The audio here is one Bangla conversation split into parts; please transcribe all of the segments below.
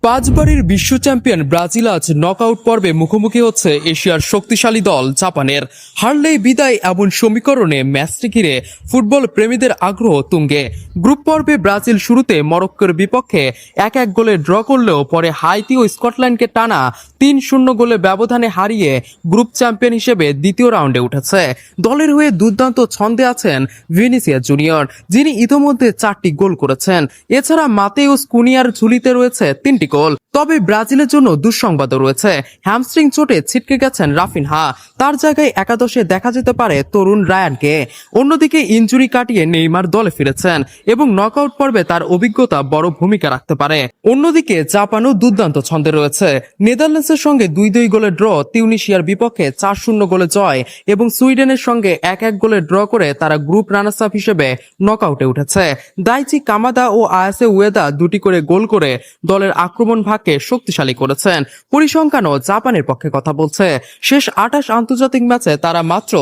পাঁচবারের বিশ্ব চ্যাম্পিয়ন ব্রাজিল আজ নকআউট পর্বে মুখোমুখি হচ্ছে এশিয়ার শক্তিশালী দল জাপানের। হারলেই বিদায় এমন সমীকরণে ম্যাচটি ঘিরে ফুটবল প্রেমীদের আগ্রহ তুঙ্গে। গ্রুপ পর্বে ব্রাজিল শুরুতে মরক্কোর বিপক্ষে 1-1 গোলে ড্র করলেও পরে হাইতি ও স্কটল্যান্ডকে টানা 3-0 গোলে ব্যবধানে হারিয়ে গ্রুপ চ্যাম্পিয়ন হিসেবে দ্বিতীয় রাউন্ডে উঠেছে। দলের হয়ে দুর্দান্ত ছন্দে আছেন ভিনিসিয়াস জুনিয়র, যিনি ইতোমধ্যে 4টি গোল করেছেন। এছাড়া মাতেউস কুনিয়ার ঝুলিতে রয়েছে 3টি গোল। তবে ব্রাজিলের জন্য দুঃসংবাদও রয়েছে। হ্যামস্ট্রিং চোটে ছিটকে গেছেন রাফিনহা, তার জায়গায় একাদশে দেখা যেতে পারে তরুণ রায়ানকে। অন্যদিকে ইনজুরি কাটিয়ে নেইমার দলে ফিরেছেন এবং নকআউট পর্বে তার অভিজ্ঞতা বড় ভূমিকা রাখতে পারে। অন্যদিকে জাপানও দুর্দান্ত ছন্দে রয়েছে। নেদারল্যান্ডসের সঙ্গে 2-2 গোলে ড্র, তিউনিশিয়ার বিপক্ষে 4-0 গোলে জয় এবং সুইডেনের সঙ্গে 1-1 গোলে ড্র করে তারা গ্রুপ রানার্স আপ হিসেবে নকআউটে উঠেছে। দাইচি কামাদা ও আয়াসে উয়েদা 2টি করে গোল করে দলের আক্রমণ ভাগকে শক্তিশালী করেছেন। পরিসংখ্যানও জাপানের পক্ষে কথা বলছে। শেষ 28 আন্তর্জাতিক ম্যাচে তারা মাত্র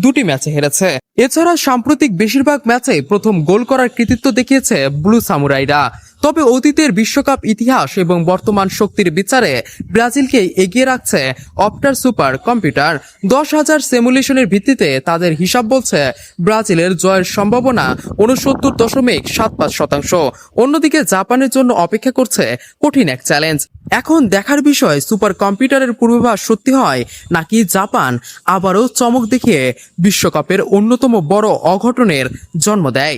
2টি ম্যাচে হেরেছে। এছাড়া সাম্প্রতিক বেশিরভাগ ম্যাচে প্রথম গোল করার কৃতিত্ব দেখিয়েছে ব্লু সামুরাইরা। তবে অতীতের বিশ্বকাপ ইতিহাস এবং বর্তমান শক্তির বিচারে ব্রাজিলকে এগিয়ে রাখছে অপটার সুপার কম্পিউটার। 10,000 সিমুলেশনের ভিত্তিতে তাদের হিসাব বলছে ব্রাজিলের জয়ের সম্ভাবনা 69.75%। অন্যদিকে জাপানের জন্য অপেক্ষা করছে কঠিন এক চ্যালেঞ্জ। এখন দেখার বিষয় সুপার কম্পিউটারের পূর্বাভাস সত্যি হয় নাকি জাপান আবারও চমক দেখিয়ে বিশ্বকাপের অন্যতম বড় অঘটনের জন্ম দেয়।